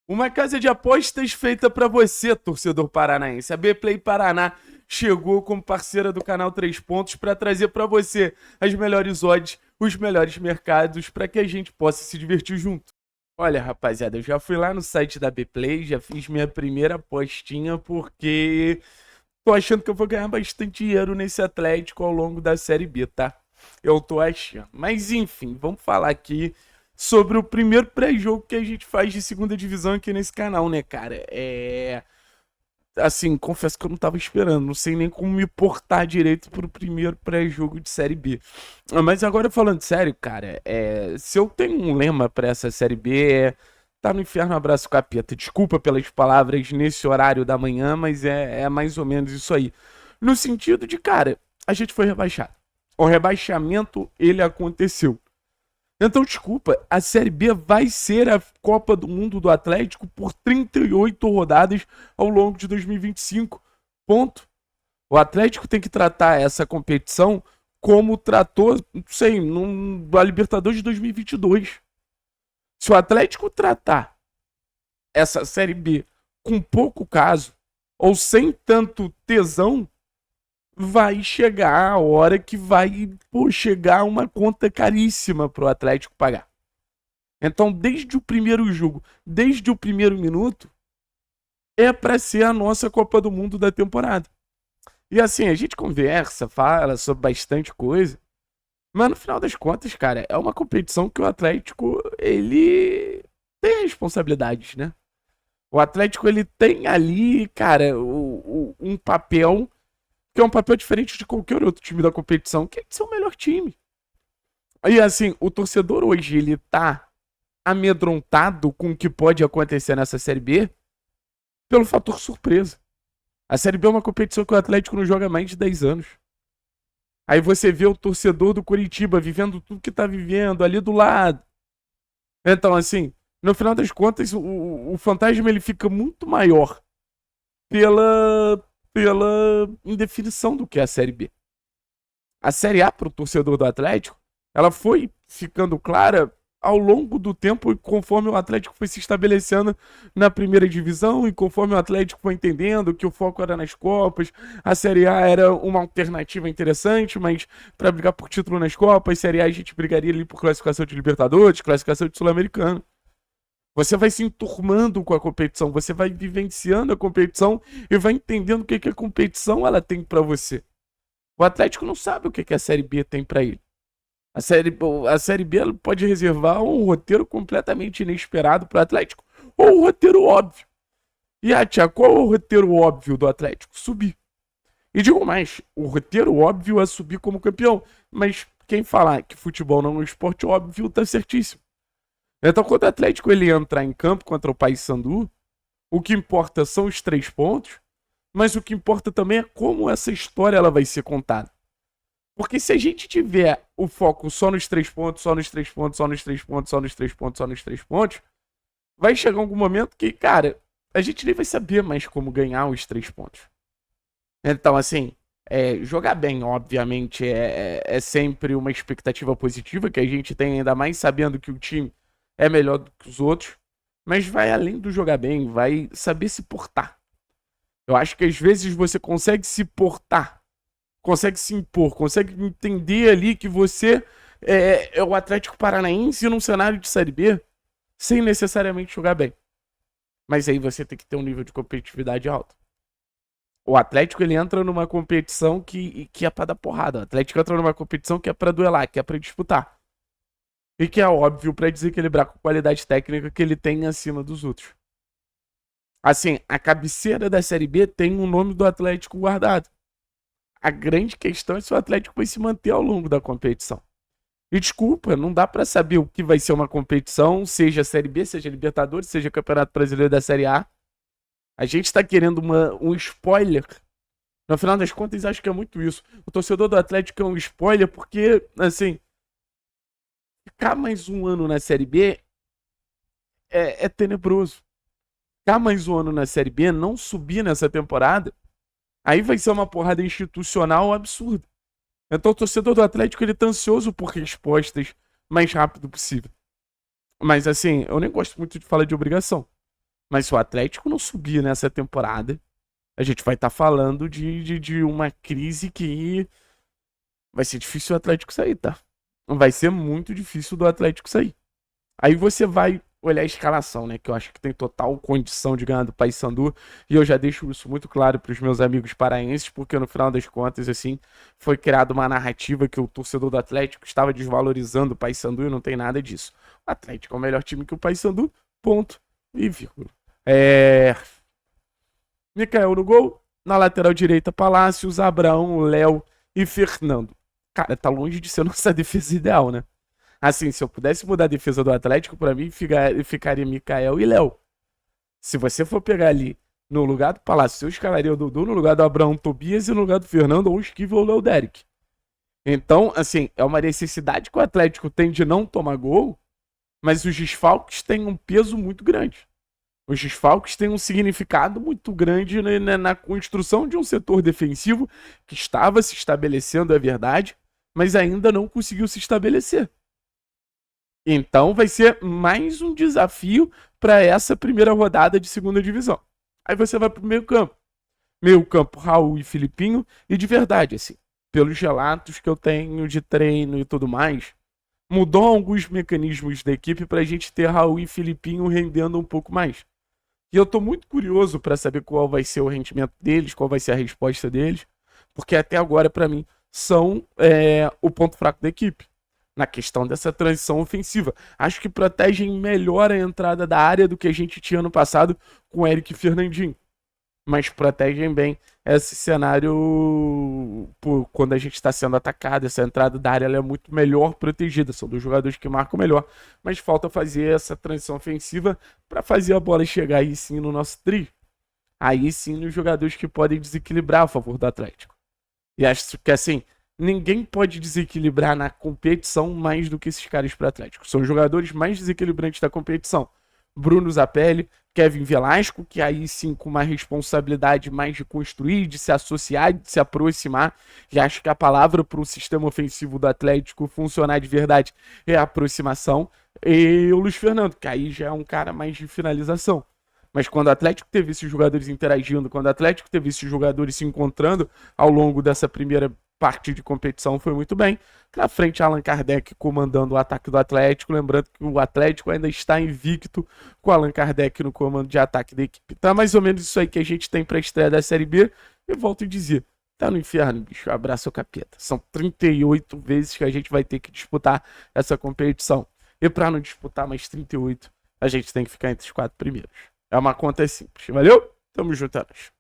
Uma casa de apostas feita para você, torcedor paranaense. A Bplay Paraná chegou como parceira do canal 3 Pontos para trazer para você as melhores odds, os melhores mercados para que a gente possa se divertir junto. Olha, rapaziada, eu já fui lá no site da Bplay, já fiz minha primeira apostinha porque tô achando que eu vou ganhar bastante dinheiro nesse Atlético ao longo da Série B, tá? Eu tô achando. Mas enfim, vamos falar aqui sobre o primeiro pré-jogo que a gente faz de segunda divisão aqui nesse canal, né, cara? Assim, confesso que eu não tava esperando, não sei nem como me portar direito pro primeiro pré-jogo de Série B. Mas agora falando sério, cara, se eu tenho um lema pra essa Série B tá no inferno, abraço capeta. Desculpa pelas palavras nesse horário da manhã, mas é mais ou menos isso aí. No sentido de, cara, a gente foi rebaixado. O rebaixamento, ele aconteceu. Então, desculpa, a Série B vai ser a Copa do Mundo do Atlético por 38 rodadas ao longo de 2025. Ponto. O Atlético tem que tratar essa competição como tratou, não sei, a Libertadores de 2022. Se o Atlético tratar essa Série B com pouco caso ou sem tanto tesão, vai chegar a hora que vai chegar uma conta caríssima pro Atlético pagar. Então, desde o primeiro jogo, desde o primeiro minuto, é para ser a nossa Copa do Mundo da temporada. E assim, a gente conversa, fala sobre bastante coisa, mas no final das contas, cara, é uma competição que o Atlético, ele tem responsabilidades, né? O Atlético, ele tem ali, cara, um papel que é um papel diferente de qualquer outro time da competição, que é de ser o melhor time. E assim, o torcedor hoje, ele tá amedrontado com o que pode acontecer nessa Série B pelo fator surpresa. A Série B é uma competição que o Atlético não joga há mais de 10 anos. Aí você vê o torcedor do Coritiba vivendo tudo que tá vivendo ali do lado. Então, assim, no final das contas, o fantasma ele fica muito maior pela indefinição do que é a Série B. A Série A para o torcedor do Atlético, ela foi ficando clara ao longo do tempo e conforme o Atlético foi se estabelecendo na primeira divisão e conforme o Atlético foi entendendo que o foco era nas Copas, a Série A era uma alternativa interessante, mas para brigar por título nas Copas, Série A a gente brigaria ali por classificação de Libertadores, classificação de Sul-Americano. Você vai se enturmando com a competição, você vai vivenciando a competição e vai entendendo o que a competição ela tem para você. O Atlético não sabe o que a Série B tem para ele. A série B ela pode reservar um roteiro completamente inesperado para o Atlético ou um roteiro óbvio. E Tia, qual é o roteiro óbvio do Atlético? Subir. E digo mais, o roteiro óbvio é subir como campeão. Mas quem falar que futebol não é um esporte óbvio tá certíssimo. Então, quando o Atlético ele entrar em campo contra o Paysandu, o que importa são os 3 pontos, mas o que importa também é como essa história ela vai ser contada. Porque se a gente tiver o foco só nos 3 pontos, só nos 3 pontos, só nos 3 pontos, só nos 3 pontos, só nos 3 pontos, vai chegar algum momento que, cara, a gente nem vai saber mais como ganhar os 3 pontos. Então, assim, jogar bem, obviamente, é sempre uma expectativa positiva que a gente tem, ainda mais sabendo que o time é melhor do que os outros, mas vai além do jogar bem, vai saber se portar. Eu acho que às vezes você consegue se portar, consegue se impor, consegue entender ali que você é o Atlético Paranaense num cenário de Série B, sem necessariamente jogar bem. Mas aí você tem que ter um nível de competitividade alto. O Atlético ele entra numa competição que é pra dar porrada. O Atlético entra numa competição que é pra duelar, que é pra disputar. E que é óbvio pra desequilibrar com a qualidade técnica que ele tem acima dos outros. Assim, a cabeceira da Série B tem o nome do Atlético guardado. A grande questão é se o Atlético vai se manter ao longo da competição. E desculpa, não dá pra saber o que vai ser uma competição, seja Série B, seja Libertadores, seja Campeonato Brasileiro da Série A. A gente tá querendo um spoiler. No final das contas, acho que é muito isso. O torcedor do Atlético é um spoiler porque, assim, ficar mais um ano na Série B é tenebroso. Ficar mais um ano na Série B, não subir nessa temporada, aí vai ser uma porrada institucional absurda. Então o torcedor do Atlético ele tá ansioso por respostas mais rápido possível. Mas assim, eu nem gosto muito de falar de obrigação. Mas se o Atlético não subir nessa temporada, a gente vai estar falando de uma crise que vai ser difícil o Atlético sair, tá? Vai ser muito difícil do Atlético sair. Aí você vai olhar a escalação, né? Que eu acho que tem total condição de ganhar do Paysandu. E eu já deixo isso muito claro para os meus amigos paraenses, porque no final das contas, assim, foi criada uma narrativa que o torcedor do Atlético estava desvalorizando o Paysandu e não tem nada disso. O Atlético é o melhor time que o Paysandu, ponto e vírgula. Micael no gol, na lateral direita, Palácios, Abraão, Léo e Fernando. Cara, tá longe de ser nossa defesa ideal, né? Assim, se eu pudesse mudar a defesa do Atlético, pra mim ficaria Micael e Léo. Se você for pegar ali no lugar do Palácio, eu escalaria o Dudu no lugar do Abraão Tobias e no lugar do Fernando ou o Esquivel ou o Léo Derek. Então, assim, é uma necessidade que o Atlético tem de não tomar gol, mas os desfalques têm um peso muito grande. Os desfalques têm um significado muito grande na construção de um setor defensivo que estava se estabelecendo, é verdade, mas ainda não conseguiu se estabelecer. Então vai ser mais um desafio para essa primeira rodada de segunda divisão. Aí você vai para o meio campo. Meio campo, Raul e Filipinho. E de verdade, assim, pelos relatos que eu tenho de treino e tudo mais, mudou alguns mecanismos da equipe para a gente ter Raul e Filipinho rendendo um pouco mais. E eu tô muito curioso para saber qual vai ser o rendimento deles, qual vai ser a resposta deles, porque até agora, para mim, são o ponto fraco da equipe na questão dessa transição ofensiva. Acho que protegem melhor a entrada da área do que a gente tinha no passado com o Eric e Fernandinho. Mas protegem bem esse cenário quando a gente está sendo atacado. Essa entrada da área ela é muito melhor protegida. São dos jogadores que marcam melhor. Mas falta fazer essa transição ofensiva para fazer a bola chegar aí sim no nosso trio. Aí sim nos jogadores que podem desequilibrar a favor do Atlético. E acho que assim, ninguém pode desequilibrar na competição mais do que esses caras para o Atlético. São os jogadores mais desequilibrantes da competição. Bruno Zapelli, Kevin Velasco, que aí sim com uma responsabilidade mais de construir, de se associar, de se aproximar. E acho que a palavra para o sistema ofensivo do Atlético funcionar de verdade é a aproximação. E o Luiz Fernando, que aí já é um cara mais de finalização. Mas quando o Atlético teve esses jogadores interagindo, quando o Atlético teve esses jogadores se encontrando ao longo dessa primeira parte de competição, foi muito bem. Na frente, Allan Kardec comandando o ataque do Atlético. Lembrando que o Atlético ainda está invicto com Allan Kardec no comando de ataque da equipe. Tá mais ou menos isso aí que a gente tem para a estreia da Série B. E volto a dizer, tá no inferno, bicho. Abraço o capeta. São 38 vezes que a gente vai ter que disputar essa competição. E para não disputar mais 38, a gente tem que ficar entre os 4 primeiros. É uma conta simples. Valeu? Tamo juntos.